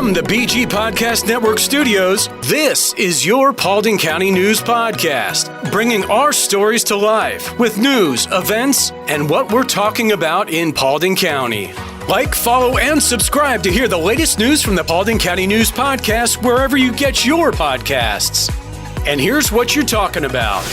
From the BG Podcast Network studios, this is your Paulding County News Podcast, bringing our stories to life with news, events, and what we're talking about in Paulding County. Like, follow, and subscribe to hear the latest news from the Paulding County News Podcast wherever you get your podcasts. And here's what you're talking about.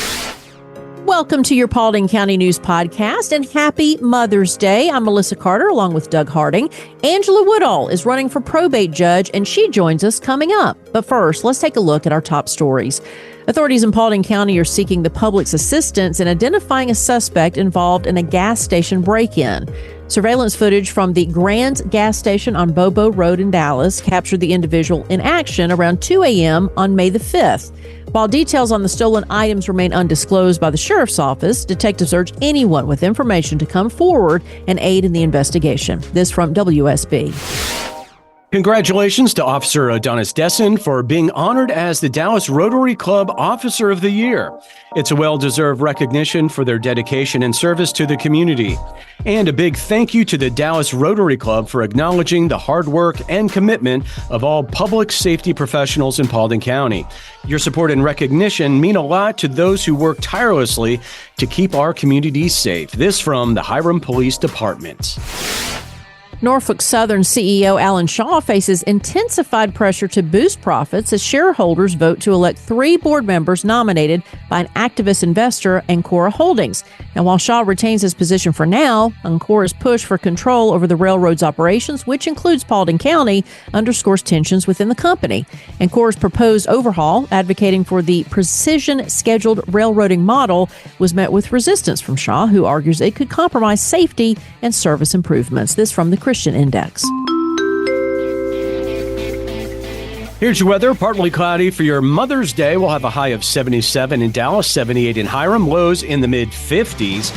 Welcome to your Paulding County News Podcast and happy Mother's Day. I'm Melissa Carter along with Doug Harding. Angela Woodall is running for Probate Judge and she joins us coming up. But first, let's take a look at our top stories. Authorities in Paulding County are seeking the public's assistance in identifying a suspect involved in a gas station break-in. Surveillance footage from the Grand gas station on Bobo Road in Dallas captured the individual in action around 2 a.m. on May the 5th. While details on the stolen items remain undisclosed by the sheriff's office, detectives urge anyone with information to come forward and aid in the investigation. This from WSB. Congratulations to Officer Adonis Dessin for being honored as the Dallas Rotary Club Officer of the Year. It's a well-deserved recognition for their dedication and service to the community. And a big thank you to the Dallas Rotary Club for acknowledging the hard work and commitment of all public safety professionals in Paulding County. Your support and recognition mean a lot to those who work tirelessly to keep our communities safe. This from the Hiram Police Department. Norfolk Southern CEO Alan Shaw faces intensified pressure to boost profits as shareholders vote to elect 3 board members nominated by an activist investor, Ancora Holdings. And while Shaw retains his position for now, Ancora's push for control over the railroad's operations, which includes Paulding County, underscores tensions within the company. Ancora's proposed overhaul, advocating for the precision scheduled railroading model, was met with resistance from Shaw, who argues it could compromise safety and service improvements. This from the Christian Index. Here's your weather. Partly cloudy for your Mother's Day. We'll have a high of 77 in Dallas, 78 in Hiram, lows in the mid-50s.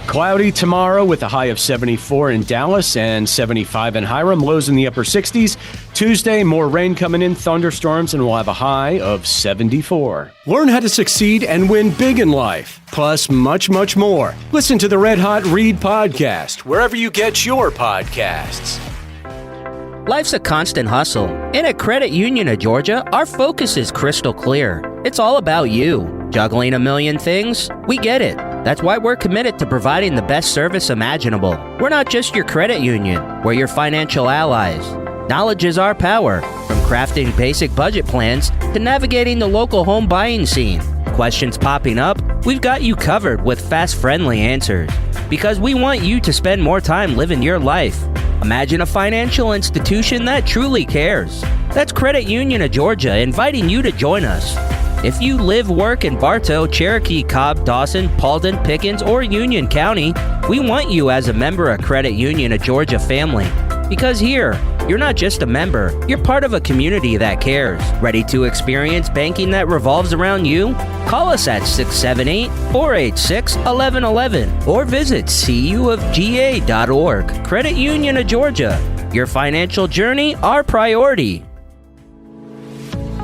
Cloudy tomorrow with a high of 74 in Dallas and 75 in Hiram, lows in the upper 60s. Tuesday, more rain coming in, thunderstorms, and we'll have a high of 74. Learn how to succeed and win big in life, plus much, much more. Listen to the Red Hot Read podcast, wherever you get your podcasts. Life's a constant hustle, and at Credit Union of Georgia, our focus is crystal clear. It's all about you. Juggling a million things? We get it. That's why we're committed to providing the best service imaginable. We're not just your credit union, we're your financial allies. Knowledge is our power, from crafting basic budget plans to navigating the local home buying scene. Questions popping up? We've got you covered with fast, friendly answers. Because we want you to spend more time living your life. Imagine a financial institution that truly cares. That's Credit Union of Georgia inviting you to join us. If you live, work in Bartow, Cherokee, Cobb, Dawson, Paulding, Pickens, or Union County, we want you as a member of Credit Union of Georgia family. Because here, you're not just a member, you're part of a community that cares. Ready to experience banking that revolves around you? Call us at 678-486-1111 or visit cuofga.org. Credit Union of Georgia. Your financial journey, our priority.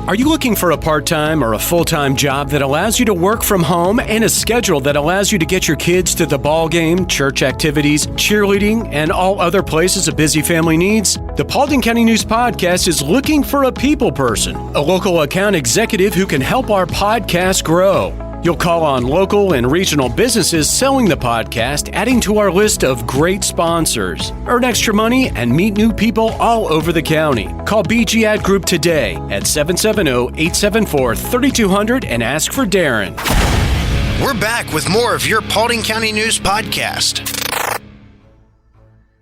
Are you looking for a part-time or a full-time job that allows you to work from home and a schedule that allows you to get your kids to the ball game, church activities, cheerleading, and all other places a busy family needs? The Paulding County News Podcast is looking for a people person, a local account executive who can help our podcast grow. You'll call on local and regional businesses selling the podcast, adding to our list of great sponsors. Earn extra money and meet new people all over the county. Call BG Ad Group today at 770-874-3200 and ask for Darren. We're back with more of your Paulding County News Podcast.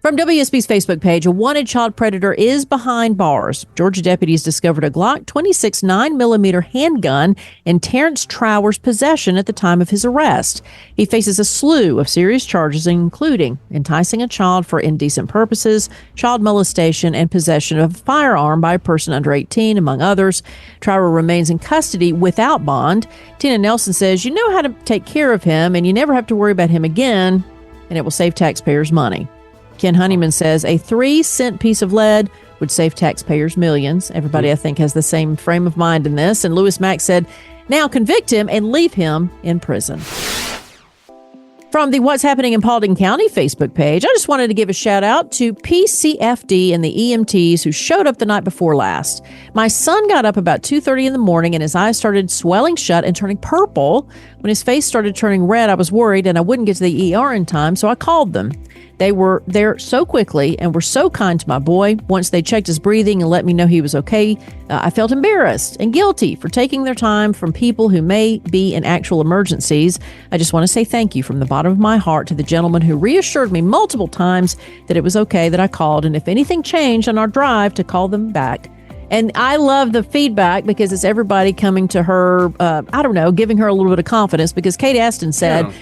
From WSB's Facebook page, a wanted child predator is behind bars. Georgia deputies discovered a Glock 26 9mm handgun in Terrence Trower's possession at the time of his arrest. He faces a slew of serious charges, including enticing a child for indecent purposes, child molestation, and possession of a firearm by a person under 18, among others. Trower remains in custody without bond. Tina Nelson says, you know how to take care of him, and you never have to worry about him again, and it will save taxpayers money. Ken Honeyman says a 3-cent piece of lead would save taxpayers millions. Everybody, I think, has the same frame of mind in this. And Lewis Mack said, now convict him and leave him in prison. From the What's Happening in Paulding County Facebook page, I just wanted to give a shout out to PCFD and the EMTs who showed up the night before last. My son got up about 2:30 in the morning and his eyes started swelling shut and turning purple. When his face started turning red, I was worried and I wouldn't get to the ER in time, so I called them. They were there so quickly and were so kind to my boy. Once they checked his breathing and let me know he was okay, I felt embarrassed and guilty for taking their time from people who may be in actual emergencies. I just want to say thank you from the bottom of my heart to the gentleman who reassured me multiple times that it was okay that I called, and if anything changed on our drive, to call them back. And I love the feedback because it's everybody coming to her, giving her a little bit of confidence, because Kate Aston said,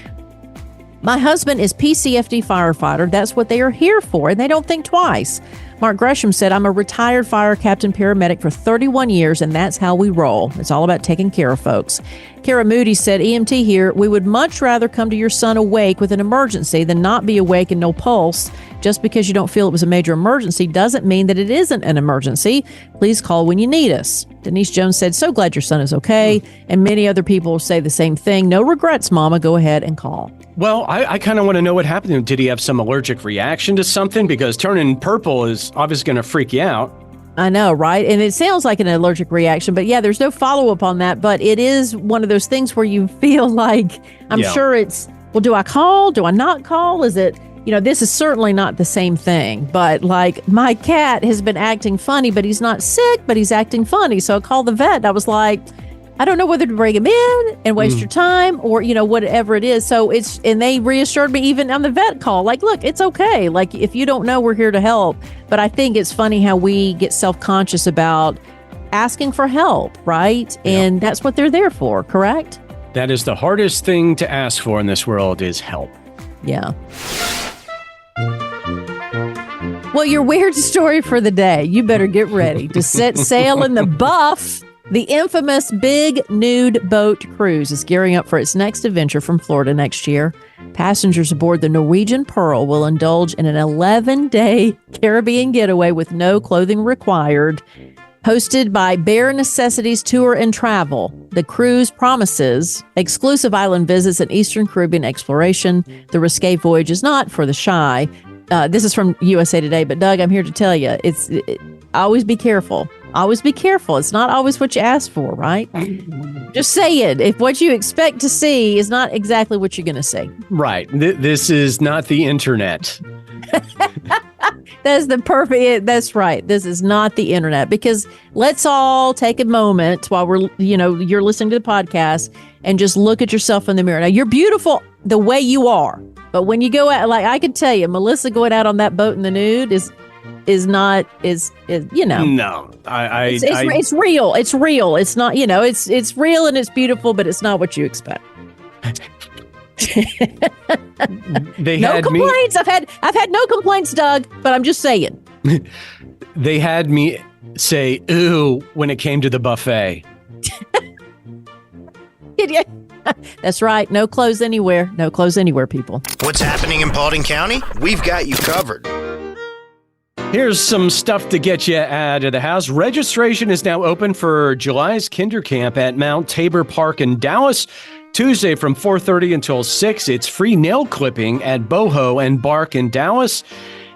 my husband is PCFD firefighter. That's what they are here for, and they don't think twice. Mark Gresham said, I'm a retired fire captain paramedic for 31 years, and that's how we roll. It's all about taking care of folks. Kara Moody said, EMT here, we would much rather come to your son awake with an emergency than not be awake and no pulse. Just because you don't feel it was a major emergency doesn't mean that it isn't an emergency. Please call when you need us. Denise Jones said, so glad your son is okay. And many other people say the same thing. No regrets, Mama. Go ahead and call. Well, I kind of want to know what happened. Did he have some allergic reaction to something? Because turning purple is obviously going to freak you out. I know, right? And it sounds like an allergic reaction, but yeah, there's no follow-up on that. But it is one of those things where you feel like, I'm sure it's, well, do I call? Do I not call? Is it, this is certainly not the same thing. But like, my cat has been acting funny, but he's not sick, but he's acting funny. So I called the vet and I was like, I don't know whether to bring him in and waste your time or, whatever it is. So and they reassured me even on the vet call, like, look, it's okay. Like, if you don't know, we're here to help. But I think it's funny how we get self-conscious about asking for help, right? And that's what they're there for, correct? That is the hardest thing to ask for in this world, is help. Yeah. Well, your weird story for the day, you better get ready to set sail in the Buff. The infamous Big Nude Boat Cruise is gearing up for its next adventure from Florida next year. Passengers aboard the Norwegian Pearl will indulge in an 11-day Caribbean getaway with no clothing required. Hosted by Bare Necessities Tour and Travel, the cruise promises exclusive island visits and Eastern Caribbean exploration. The risque voyage is not for the shy. This is from USA Today, but Doug, I'm here to tell you, always be careful. Always be careful. It's not always what you ask for, right? Just say it. If what you expect to see is not exactly what you're going to see. Right. This is not the internet. That's that's right. This is not the internet, because let's all take a moment while you're listening to the podcast and just look at yourself in the mirror. Now, you're beautiful the way you are, but when you go out, like I can tell you, Melissa going out on that boat in the nude is not. It's real. It's real. It's not, it's real and it's beautiful, but it's not what you expect. No complaints. I've had no complaints, Doug, but I'm just saying. They had me say ooh when it came to the buffet. That's right. No clothes anywhere. No clothes anywhere, people. What's happening in Paulding County? We've got you covered. Here's some stuff to get you out of the house. Registration is now open for July's Kinder Camp at Mount Tabor Park in Dallas. Tuesday from 4:30 until 6. It's free nail clipping at Boho and Bark in Dallas.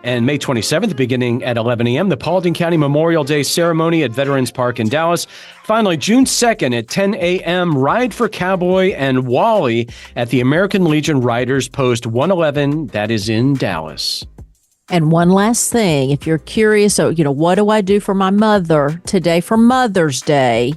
And May 27th, beginning at 11 a.m., the Paulding County Memorial Day ceremony at Veterans Park in Dallas. Finally, June 2nd at 10 a.m., Ride for Cowboy and Wally at the American Legion Riders Post 111. That is in Dallas. And one last thing, if you're curious, what do I do for my mother today for Mother's Day?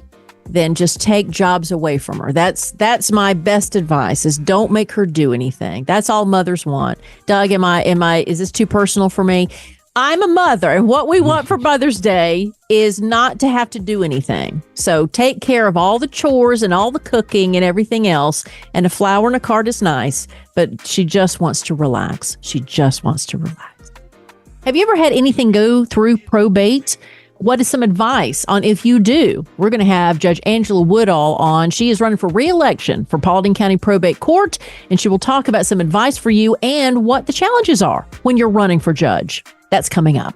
Then just take jobs away from her. That's my best advice, is don't make her do anything. That's all mothers want. Doug, is this too personal for me? I'm a mother, and what we want for Mother's Day is not to have to do anything. So take care of all the chores and all the cooking and everything else. And a flower and a card is nice, but she just wants to relax. She just wants to relax. Have you ever had anything go through probate? What is some advice on if you do? We're going to have Judge Angela Woodall on. She is running for re-election for Paulding County Probate Court, and she will talk about some advice for you and what the challenges are when you're running for judge. That's coming up.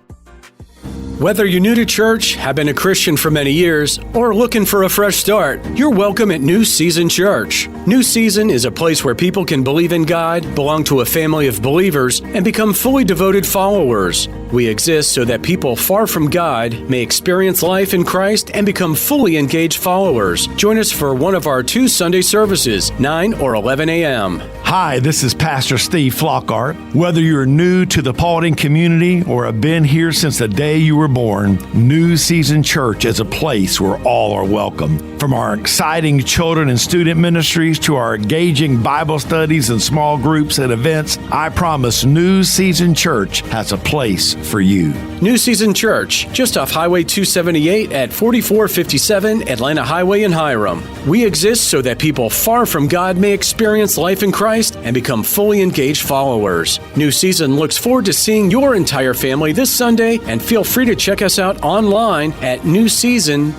Whether you're new to church, have been a Christian for many years, or looking for a fresh start, you're welcome at New Season Church. New Season is a place where people can believe in God, belong to a family of believers, and become fully devoted followers. We exist so that people far from God may experience life in Christ and become fully engaged followers. Join us for one of our 2 Sunday services, 9 or 11 a.m. Hi, this is Pastor Steve Flockhart. Whether you're new to the Paulding community or have been here since the day you were born, New Season Church is a place where all are welcome. From our exciting children and student ministries to our engaging Bible studies and small groups and events, I promise New Season Church has a place for you. New Season Church, just off Highway 278 at 4457 Atlanta Highway in Hiram. We exist so that people far from God may experience life in Christ and become fully engaged followers. New Season looks forward to seeing your entire family this Sunday, and feel free to check us out online at newseason.cc.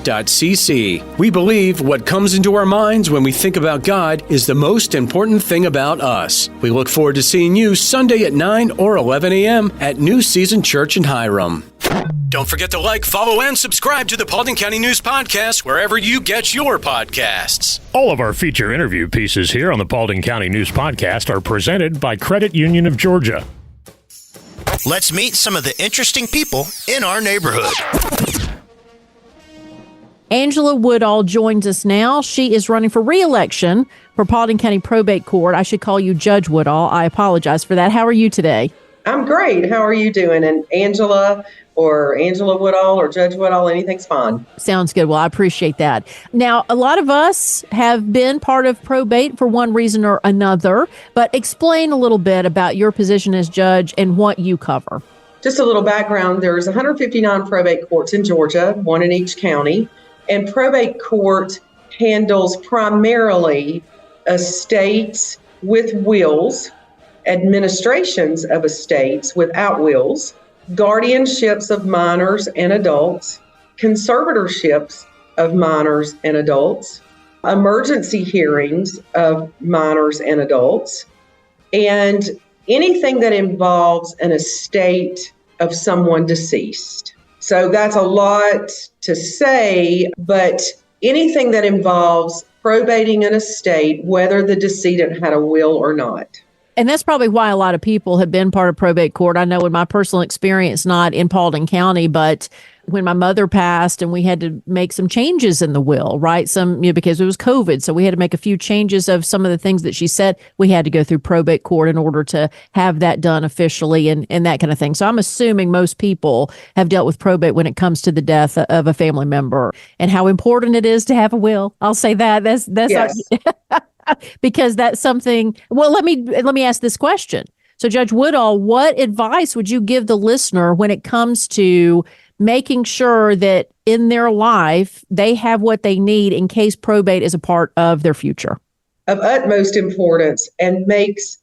We believe what comes into our minds when we think about God is the most important thing about us. We look forward to seeing you Sunday at 9 or 11 a.m. at New Season Church in Hiram. Don't forget to like, follow, and subscribe to the Paulding County News Podcast wherever you get your podcasts. All of our feature interview pieces here on the Paulding County News Podcast are presented by Credit Union of Georgia. Let's meet some of the interesting people in our neighborhood. Angela Woodall joins us now. She is running for re-election for Paulding County Probate Court. I should call you Judge Woodall. I apologize for that. How are you today? I'm great. How are you doing? And Angela or Angela Woodall or Judge Woodall, anything's fine. Sounds good. Well, I appreciate that. Now, a lot of us have been part of probate for one reason or another, but explain a little bit about your position as judge and what you cover. Just a little background. There's 159 probate courts in Georgia, one in each county, and probate court handles primarily estates with wills, administrations of estates without wills, guardianships of minors and adults, conservatorships of minors and adults, emergency hearings of minors and adults, and anything that involves an estate of someone deceased. So that's a lot to say, but anything that involves probating an estate, whether the decedent had a will or not. And that's probably why a lot of people have been part of probate court. I know in my personal experience, not in Paulding County, but when my mother passed and we had to make some changes in the will, right? Because it was COVID. So we had to make a few changes of some of the things that she said. We had to go through probate court in order to have that done officially and that kind of thing. So I'm assuming most people have dealt with probate when it comes to the death of a family member and how important it is to have a will. I'll say that. That's yes. Because that's something. Well, let me ask this question. So Judge Woodall, what advice would you give the listener when it comes to making sure that in their life they have what they need in case probate is a part of their future? Of utmost importance and makes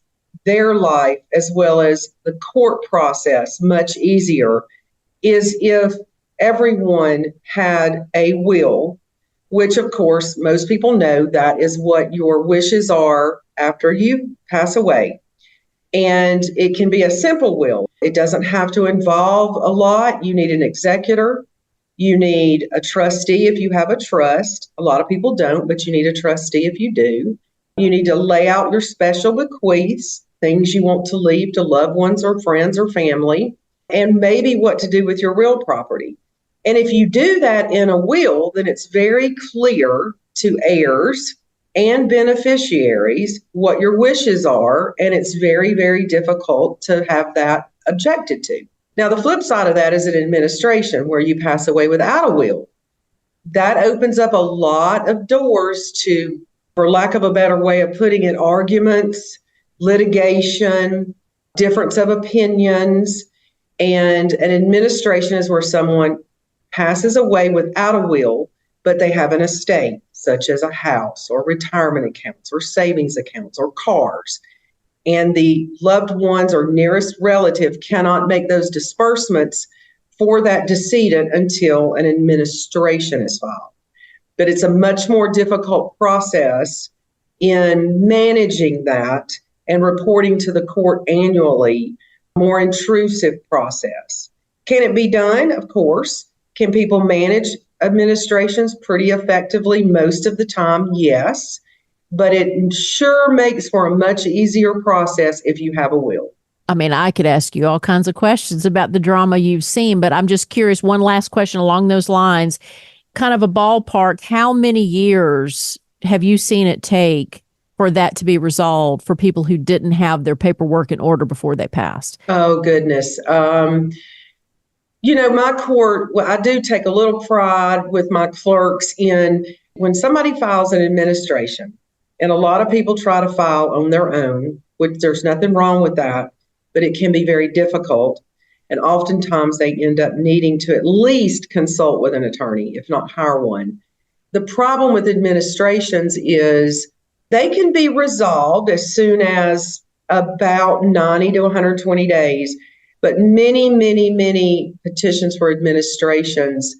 their life as well as the court process much easier is if everyone had a will, which of course most people know that is what your wishes are after you pass away. And it can be a simple will. It doesn't have to involve a lot. You need an executor. You need a trustee if you have a trust. A lot of people don't, but you need a trustee if you do. You need to lay out your special bequeaths, things you want to leave to loved ones or friends or family, and maybe what to do with your real property. And if you do that in a will, then it's very clear to heirs and beneficiaries what your wishes are, and it's very, very difficult to have that objected to. Now, the flip side of that is an administration where you pass away without a will. That opens up a lot of doors to, for lack of a better way of putting it, arguments, litigation, difference of opinions, and an administration is where someone passes away without a will, but they have an estate, such as a house or retirement accounts or savings accounts or cars. And the loved ones or nearest relative cannot make those disbursements for that decedent until an administration is filed. But it's a much more difficult process in managing that and reporting to the court annually, more intrusive process. Can it be done? Of course. Can people manage administrations pretty effectively most of the time? Yes. But it sure makes for a much easier process if you have a will. I mean, I could ask you all kinds of questions about the drama you've seen, but I'm just curious. One last question along those lines, kind of a ballpark. How many years have you seen it take for that to be resolved for people who didn't have their paperwork in order before they passed? Oh, goodness. My court, I do take a little pride with my clerks in when somebody files an administration, and a lot of people try to file on their own, which there's nothing wrong with that, but it can be very difficult. And oftentimes they end up needing to at least consult with an attorney, if not hire one. The problem with administrations is they can be resolved as soon as about 90 to 120 days. But many, many, many petitions for administrations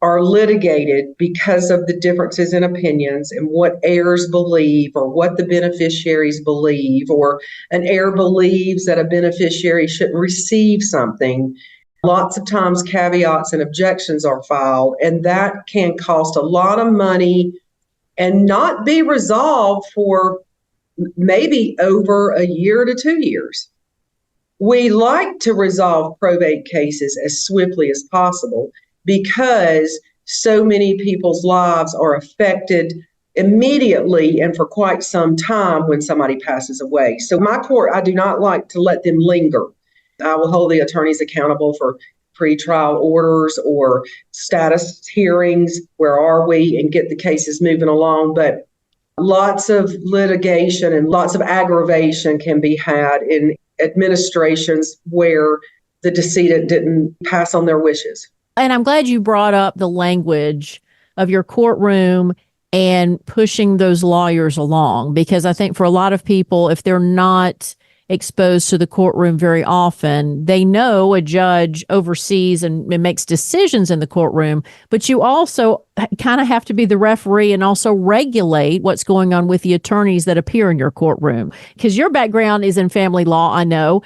are litigated because of the differences in opinions and what heirs believe or what the beneficiaries believe, or an heir believes that a beneficiary shouldn't receive something. Lots of times caveats and objections are filed, and that can cost a lot of money and not be resolved for maybe over a year to 2 years. We like to resolve probate cases as swiftly as possible because so many people's lives are affected immediately and for quite some time when somebody passes away. So my court, I do not like to let them linger. I will hold the attorneys accountable for pretrial orders or status hearings. Where are we? And get the cases moving along. But lots of litigation and lots of aggravation can be had in administrations where the decedent didn't pass on their wishes. And I'm glad you brought up the language of your courtroom and pushing those lawyers along, because I think for a lot of people, if they're not exposed to the courtroom very often, they know a judge oversees and makes decisions in the courtroom, but you also kind of have to be the referee and also regulate what's going on with the attorneys that appear in your courtroom. Because your background is in family law, I know.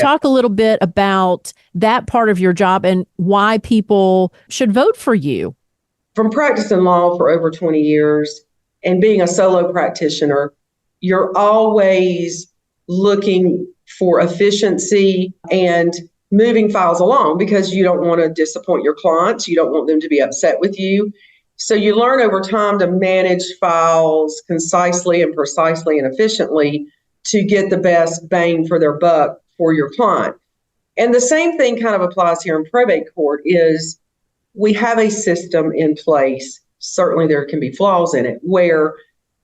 Talk a little bit about that part of your job and why people should vote for you. From practicing law for over 20 years and being a solo practitioner, you're always looking for efficiency and moving files along because you don't want to disappoint your clients. You don't want them to be upset with you. So you learn over time to manage files concisely and precisely and efficiently to get the best bang for their buck for your client. And the same thing kind of applies here in probate court is we have a system in place. Certainly there can be flaws in it where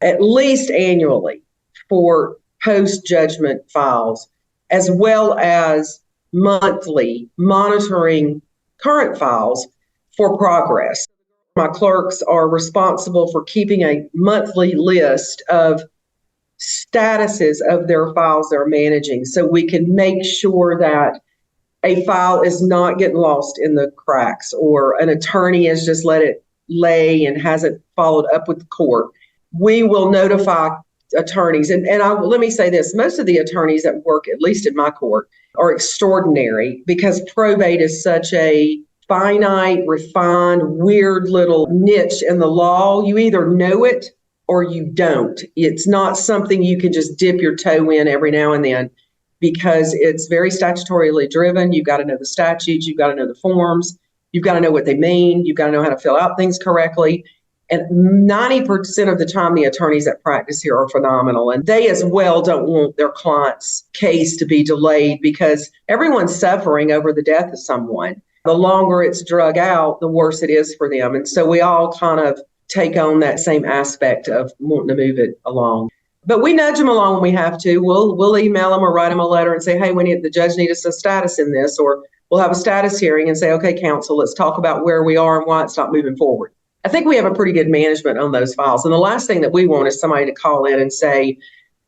at least annually for post-judgment files, as well as monthly monitoring current files for progress. My clerks are responsible for keeping a monthly list of statuses of their files they're managing so we can make sure that a file is not getting lost in the cracks or an attorney has just let it lay and hasn't followed up with the court. We will notify attorneys. And let me say this, most of the attorneys that work, at least in my court, are extraordinary because probate is such a finite, refined, weird little niche in the law. You either know it or you don't. It's not something you can just dip your toe in every now and then because it's very statutorily driven. You've got to know the statutes. You've got to know the forms. You've got to know what they mean. You've got to know how to fill out things correctly. And 90% of the time, the attorneys that practice here are phenomenal. And they as well don't want their client's case to be delayed because everyone's suffering over the death of someone. The longer it's drug out, the worse it is for them. And so we all kind of take on that same aspect of wanting to move it along. But we nudge them along when we have to. We'll email them or write them a letter and say, hey, the judge needs a status in this. Or we'll have a status hearing and say, okay, counsel, let's talk about where we are and why it's not moving forward. I think we have a pretty good management on those files. And the last thing that we want is somebody to call in and say,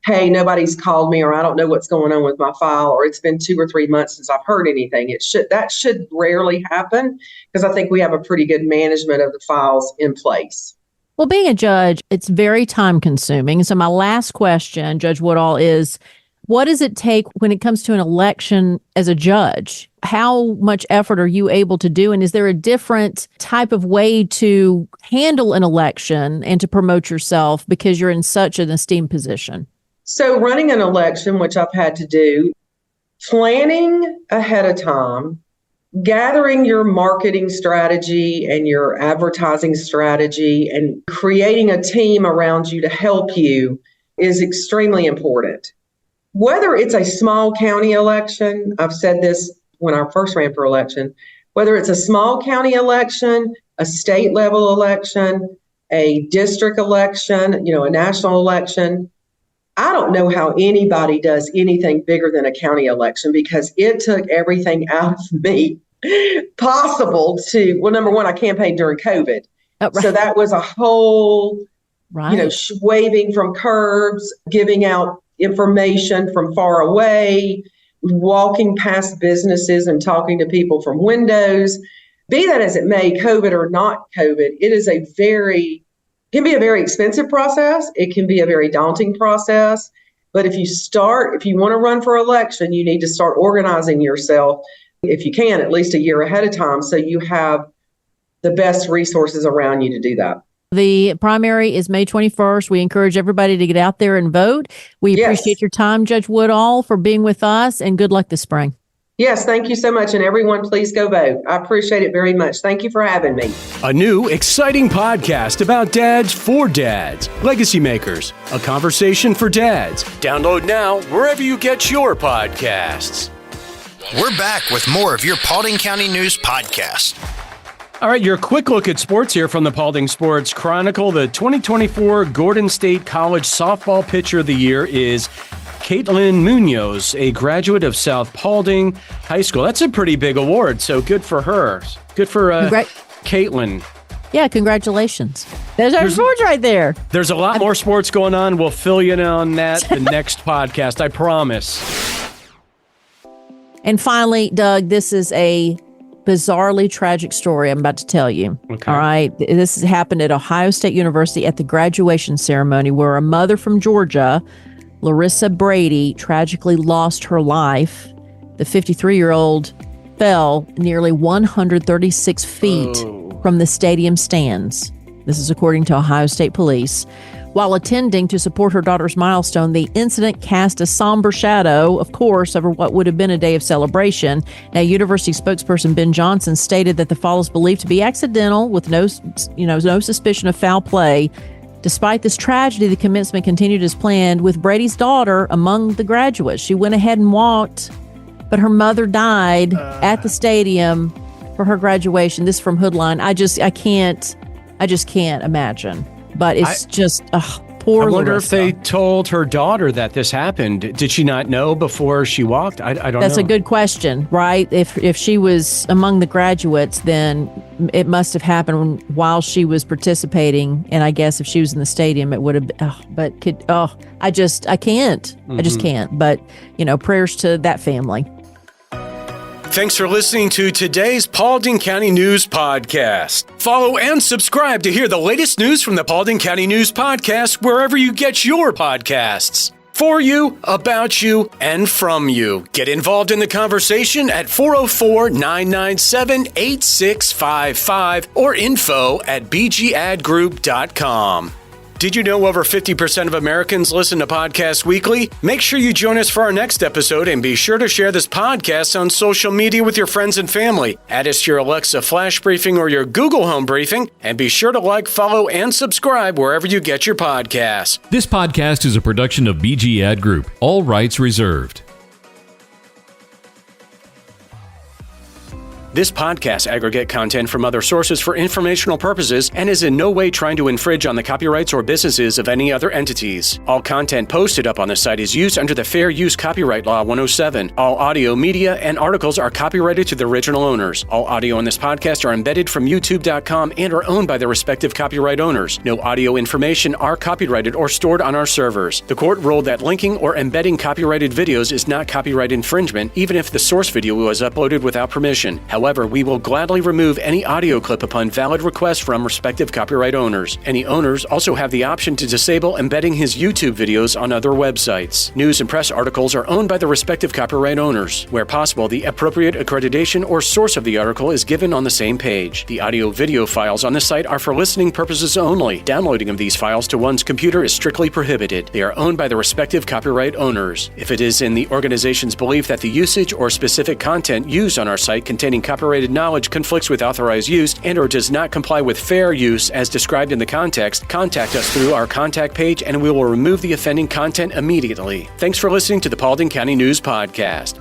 hey, nobody's called me, or I don't know what's going on with my file, or it's been 2 or 3 months since I've heard anything. That should rarely happen because I think we have a pretty good management of the files in place. Well, being a judge, it's very time consuming. So my last question, Judge Woodall, is What does it take when it comes to an election as a judge? How much effort are you able to do? And is there a different type of way to handle an election and to promote yourself because you're in such an esteemed position? So running an election, which I've had to do, planning ahead of time, gathering your marketing strategy and your advertising strategy and creating a team around you to help you is extremely important. Whether it's a small county election, I've said this when I first ran for election, whether it's a small county election, a state level election, a district election, a national election, I don't know how anybody does anything bigger than a county election because it took everything out of me possible to, well, number one, I campaigned during COVID. Oh, right. So that was a whole, waving from curbs, giving out information from far away, walking past businesses and talking to people from windows. Be that as it may, COVID or not COVID, can be a very expensive process. It can be a very daunting process. But if you want to run for election, you need to start organizing yourself, if you can, at least a year ahead of time, so you have the best resources around you to do that. The primary is May 21st. We encourage everybody to get out there and vote. We appreciate your time, Judge Woodall, for being with us, and good luck this spring. Yes, thank you so much. And everyone, please go vote. I appreciate it very much. Thank you for having me. A new, exciting podcast about dads for dads. Legacy Makers, a conversation for dads. Download now wherever you get your podcasts. We're back with more of your Paulding County News Podcast. All right, your quick look at sports here from the Paulding Sports Chronicle. The 2024 Gordon State College Softball Pitcher of the Year is Caitlin Munoz, a graduate of South Paulding High School. That's a pretty big award, so good for her. Good for Caitlin. Yeah, congratulations. There's our sports right there. There's a lot more sports going on. We'll fill you in on that the next podcast, I promise. And finally, Doug, this is a bizarrely tragic story I'm about to tell you. Okay. All right. This happened at Ohio State University at the graduation ceremony where a mother from Georgia, Larissa Brady, tragically lost her life. The 53-year-old fell nearly 136 feet from the stadium stands. This is according to Ohio State Police. While attending to support her daughter's milestone, the incident cast a somber shadow, of course, over what would have been a day of celebration. Now, university spokesperson Ben Johnson stated that the fall is believed to be accidental with no suspicion of foul play. Despite this tragedy, the commencement continued as planned with Brady's daughter among the graduates. She went ahead and walked, but her mother died at the stadium for her graduation. This is from Hoodline. I just can't imagine. But it's poor I wonder Larissa. if they told her daughter that this happened. Did she not know before she walked? I don't know. That's a good question, right? If she was among the graduates, then it must have happened while she was participating. And I guess if she was in the stadium, it would have been. I just can't. Mm-hmm. I just can't. But, prayers to that family. Thanks for listening to today's Paulding County News Podcast. Follow and subscribe to hear the latest news from the Paulding County News Podcast wherever you get your podcasts. For you, about you, and from you. Get involved in the conversation at 404-997-8655 or info@bgadgroup.com. Did you know over 50% of Americans listen to podcasts weekly? Make sure you join us for our next episode and be sure to share this podcast on social media with your friends and family. Add us to your Alexa Flash Briefing or your Google Home Briefing, and be sure to like, follow, and subscribe wherever you get your podcasts. This podcast is a production of BG Ad Group. All rights reserved. This podcast aggregate content from other sources for informational purposes and is in no way trying to infringe on the copyrights or businesses of any other entities. All content posted up on the site is used under the Fair Use Copyright Law 107. All audio, media, and articles are copyrighted to the original owners. All audio on this podcast are embedded from YouTube.com and are owned by their respective copyright owners. No audio information are copyrighted or stored on our servers. The court ruled that linking or embedding copyrighted videos is not copyright infringement, even if the source video was uploaded without permission. However, However, we will gladly remove any audio clip upon valid request from respective copyright owners. Any owners also have the option to disable embedding his YouTube videos on other websites. News and press articles are owned by the respective copyright owners. Where possible, the appropriate accreditation or source of the article is given on the same page. The audio-video files on this site are for listening purposes only. Downloading of these files to one's computer is strictly prohibited. They are owned by the respective copyright owners. If it is in the organization's belief that the usage or specific content used on our site containing copyrighted knowledge conflicts with authorized use and/or does not comply with fair use as described in the context, contact us through our contact page and we will remove the offending content immediately. Thanks for listening to the Paulding County News Podcast.